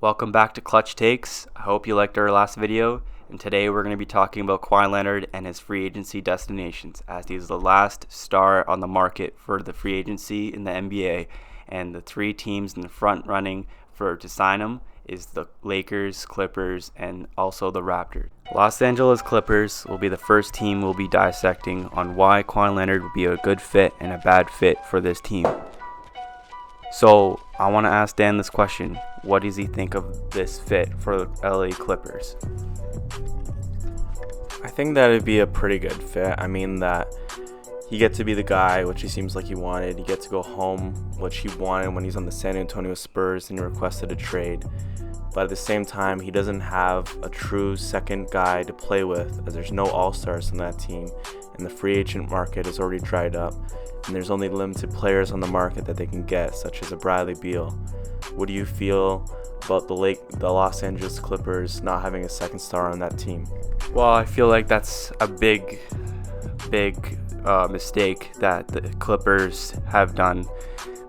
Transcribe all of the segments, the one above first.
Welcome back to Clutch Takes. I hope you liked our last video, and today we're going to be talking about Kawhi Leonard and his free agency destinations, as he is the last star on the market for the free agency in the NBA, and the three teams in the front running to sign him is the Lakers, Clippers, and also the Raptors. Los Angeles Clippers will be the first team we'll be dissecting on why Kawhi Leonard would be a good fit and a bad fit for this team. So I want to ask Dan this question. What does he think of this fit for the LA Clippers? I think that it'd be a pretty good fit. I mean that he gets to be the guy, which he seems like he wanted. He gets to go home, which he wanted when he's on the San Antonio Spurs and he requested a trade. But at the same time, he doesn't have a true second guy to play with, as there's no all-stars on that team, and the free agent market is already dried up, and there's only limited players on the market that they can get, such as a Bradley Beal. What do you feel about the Los Angeles Clippers not having a second star on that team? Well, I feel like that's a big mistake that the Clippers have done,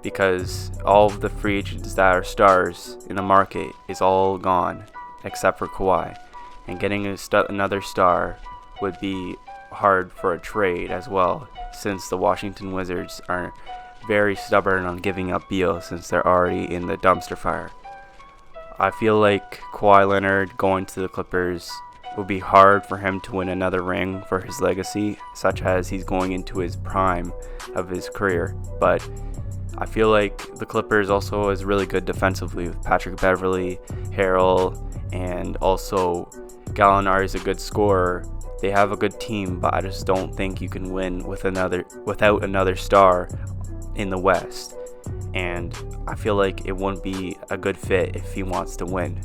because all of the free agents that are stars in the market is all gone except for Kawhi, and getting another star would be hard for a trade as well, since the Washington Wizards are very stubborn on giving up Beal since they're already in the dumpster fire. I feel like Kawhi Leonard going to the Clippers would be hard for him to win another ring for his legacy, such as he's going into his prime of his career. But I feel like the Clippers also is really good defensively with Patrick Beverley, Harrell, and also Gallinari is a good scorer. They have a good team, but I just don't think you can win without another star in the West. And I feel like it wouldn't be a good fit if he wants to win.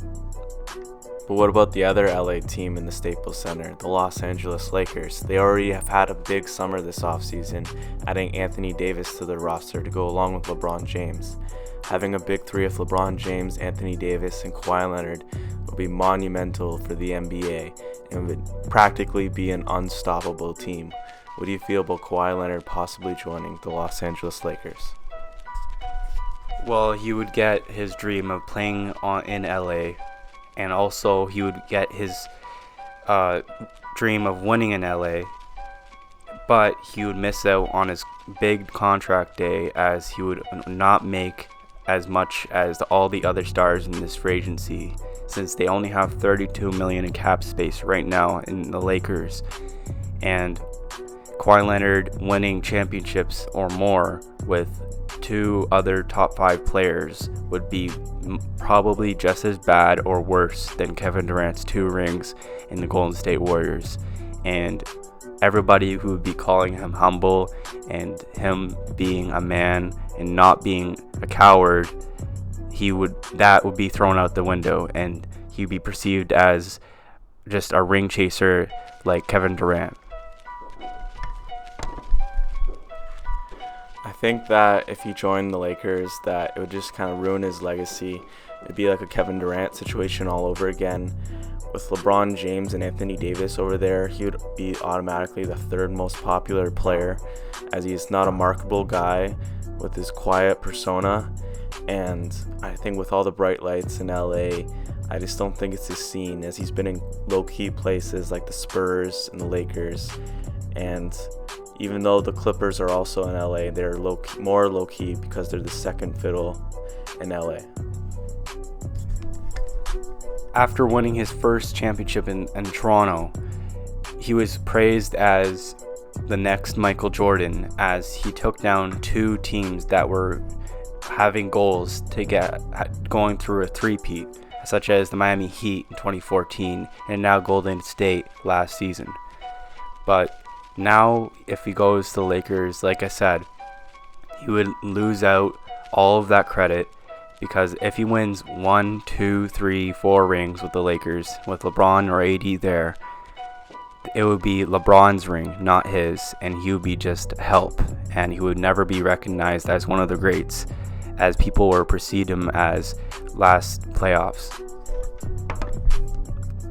But what about the other LA team in the Staples Center, the Los Angeles Lakers? They already have had a big summer this offseason, adding Anthony Davis to their roster to go along with LeBron James. Having a big three of LeBron James, Anthony Davis, and Kawhi Leonard would be monumental for the NBA and would practically be an unstoppable team. What do you feel about Kawhi Leonard possibly joining the Los Angeles Lakers? Well, he would get his dream of playing in LA, and also he would get his dream of winning in LA, but he would miss out on his big contract day, as he would not make as much as all the other stars in this free agency, since they only have $32 million in cap space right now in the Lakers. And Kawhi Leonard winning championships or more with two other top 5 players would be probably just as bad or worse than Kevin Durant's 2 rings in the Golden State Warriors. And everybody who would be calling him humble and him being a man and not being a coward, that would be thrown out the window, and he'd be perceived as just a ring chaser like Kevin Durant. I think that if he joined the Lakers, that it would just kind of ruin his legacy. It'd be like a Kevin Durant situation all over again. With LeBron James and Anthony Davis over there, he would be automatically the third most popular player, as he is not a marketable guy with his quiet persona. And I think with all the bright lights in LA, I just don't think it's his scene, as he's been in low-key places like the Spurs and the Lakers. And even though the Clippers are also in LA, they're more low-key because they're the second fiddle in LA. After winning his first championship in Toronto, he was praised as the next Michael Jordan, as he took down 2 teams that were having goals to get going through a three-peat, such as the Miami Heat in 2014 and now Golden State last season. But now if he goes to the Lakers, like I said, he would lose out all of that credit, because if he wins 1, 2, 3, 4 rings with the Lakers, with LeBron or AD there, it would be LeBron's ring, not his, and he would be just help, and he would never be recognized as one of the greats, as people were perceived him as last playoffs.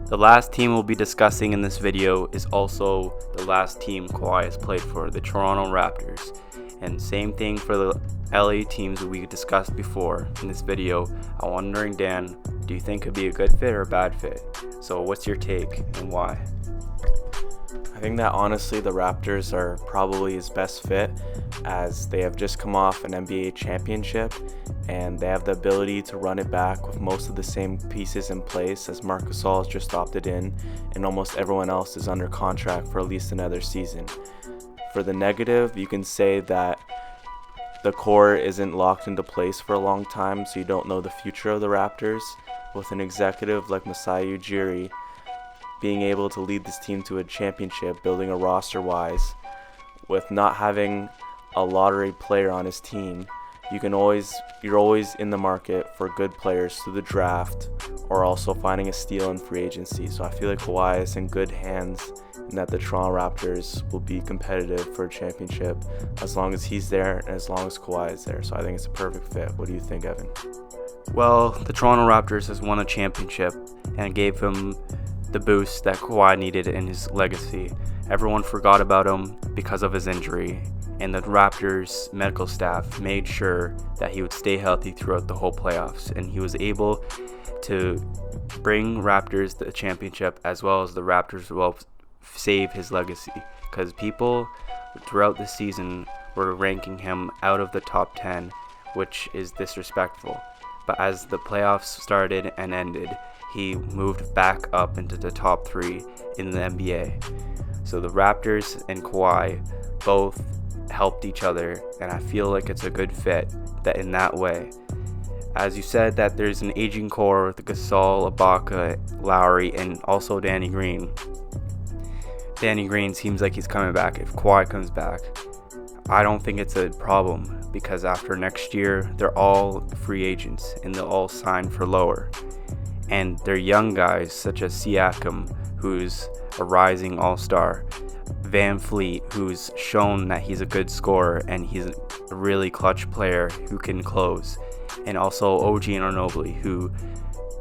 The last team we'll be discussing in this video is also the last team Kawhi has played for, the Toronto Raptors. And same thing for the LA teams that we discussed before in this video. I'm wondering, Dan, do you think it'd be a good fit or a bad fit? So what's your take and why? I think that honestly the Raptors are probably his best fit, as they have just come off an NBA championship and they have the ability to run it back with most of the same pieces in place, as Marc Gasol has just opted in and almost everyone else is under contract for at least another season. For the negative, you can say that the core isn't locked into place for a long time, so you don't know the future of the Raptors. With an executive like Masai Ujiri being able to lead this team to a championship, building a roster-wise, with not having a lottery player on his team, you're always in the market for good players through the draft, or also finding a steal in free agency. So I feel like Kawhi is in good hands, and that the Toronto Raptors will be competitive for a championship as long as he's there and as long as Kawhi is there. So I think it's a perfect fit. What do you think, Evan? Well, the Toronto Raptors has won a championship and gave him the boost that Kawhi needed in his legacy. Everyone forgot about him because of his injury, and the Raptors medical staff made sure that he would stay healthy throughout the whole playoffs, and he was able to bring Raptors the championship, as well as the Raptors will save his legacy, because people throughout the season were ranking him out of the top 10, which is disrespectful. But as the playoffs started and ended, he moved back up into the top 3 in the NBA. So the Raptors and Kawhi both helped each other, and I feel like it's a good fit that in that way. As you said, that there's an aging core with Gasol, Ibaka, Lowry, and also Danny Green. Danny Green seems like he's coming back. If Kawhi comes back, I don't think it's a problem, because after next year, they're all free agents and they'll all sign for lower. And they're young guys such as Siakam, who's a rising all-star, Van Fleet, who's shown that he's a good scorer and he's a really clutch player who can close, and also OG Anunoby, who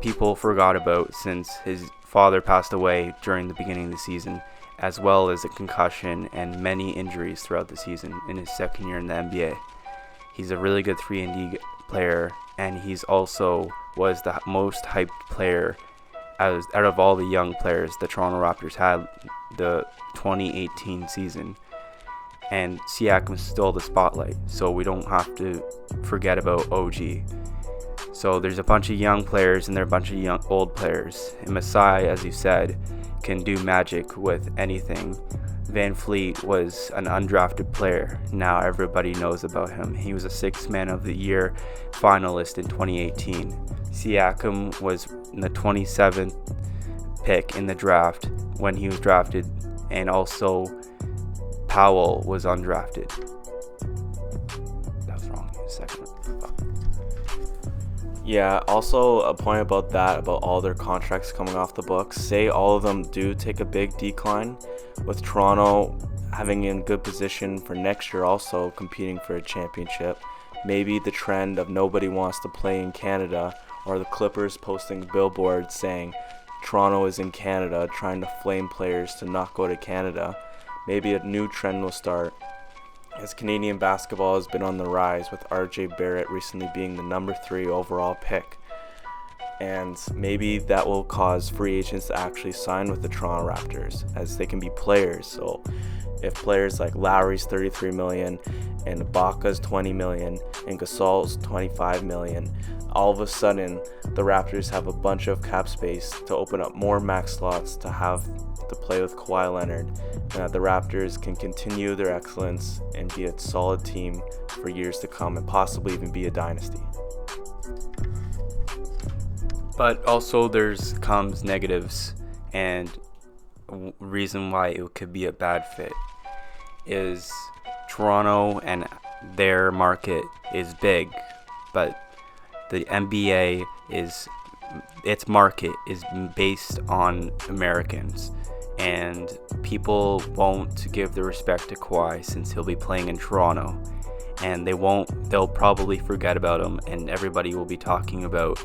people forgot about since his father passed away during the beginning of the season, as well as a concussion and many injuries throughout the season in his second year in the NBA. He's a really good 3-and-D player, and he's also was the most hyped player out of all the young players the Toronto Raptors had the 2018 season. And Siakam stole the spotlight, so we don't have to forget about OG. So there's a bunch of young players and there are a bunch of young old players. And Masai, as you said, can do magic with anything. Van Fleet was an undrafted player. Now everybody knows about him. He was a 6th Man of the Year finalist in 2018. Siakam was the 27th pick in the draft when he was drafted, and also Powell was undrafted. That was wrong. Second. Yeah, also a point about that, about all their contracts coming off the books. Say all of them do take a big decline, with Toronto having in good position for next year, also competing for a championship. Maybe the trend of nobody wants to play in Canada, or the Clippers posting billboards saying Toronto is in Canada, trying to flame players to not go to Canada. Maybe a new trend will start, as Canadian basketball has been on the rise, with RJ Barrett recently being the number 3 overall pick. And maybe that will cause free agents to actually sign with the Toronto Raptors, as they can be players. So if players like Lowry's $33 million and Ibaka's $20 million and Gasol's $25 million, all of a sudden the Raptors have a bunch of cap space to open up more max slots to have to play with Kawhi Leonard, and that the Raptors can continue their excellence and be a solid team for years to come, and possibly even be a dynasty. But also comes negatives, and reason why it could be a bad fit is Toronto and their market is big, but the NBA its market is based on Americans, and people won't give the respect to Kawhi since he'll be playing in Toronto, and they'll probably forget about him, and everybody will be talking about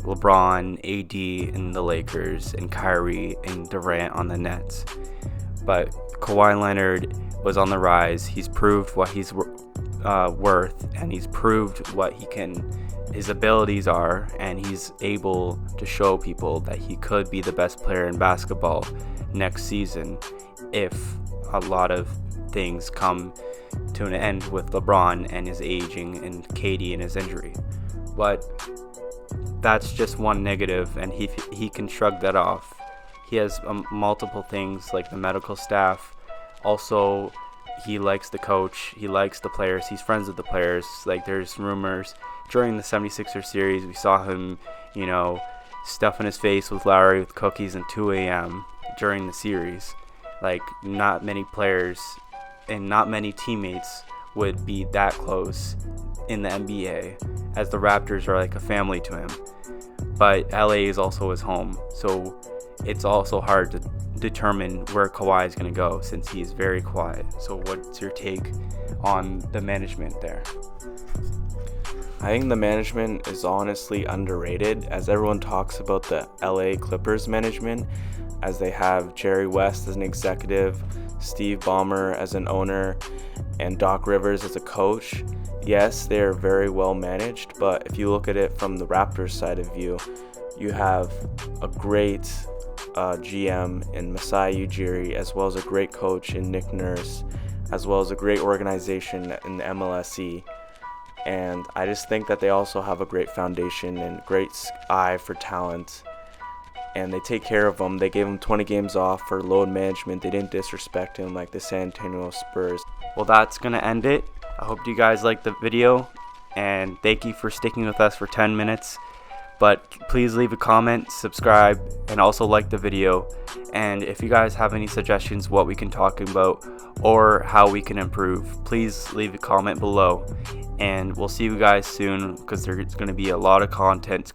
LeBron, AD and the Lakers, and Kyrie and Durant on the Nets. But Kawhi Leonard was on the rise. He's proved what he's worth, and he's proved what his abilities are, and he's able to show people that he could be the best player in basketball next season if a lot of things come to an end with LeBron and his aging and KD and his injury. But that's just one negative, and he can shrug that off. He has multiple things like the medical staff. Also, he likes the coach, he likes the players, he's friends with the players. Like, there's rumors during the 76ers series, we saw him, stuffing his face with Lowry with cookies at 2 a.m. during the series. Like, not many players and not many teammates would be that close in the NBA, as the Raptors are like a family to him. But LA is also his home, so it's also hard to determine where Kawhi is going to go since he's very quiet. So what's your take on the management there? I think the management is honestly underrated, as everyone talks about the LA Clippers management, as they have Jerry West as an executive, Steve Ballmer as an owner, and Doc Rivers as a coach. Yes, they are very well managed, but if you look at it from the Raptors side of view, you have a great GM in Masai Ujiri, as well as a great coach in Nick Nurse, as well as a great organization in the MLSE. And I just think that they also have a great foundation and great eye for talent. And they take care of them. They gave him 20 games off for load management. They didn't disrespect him like the San Antonio Spurs. Well, that's going to end it. I hope you guys liked the video, and thank you for sticking with us for 10 minutes. But please leave a comment, subscribe, and also like the video. And if you guys have any suggestions what we can talk about or how we can improve, please leave a comment below. And we'll see you guys soon, because there's going to be a lot of content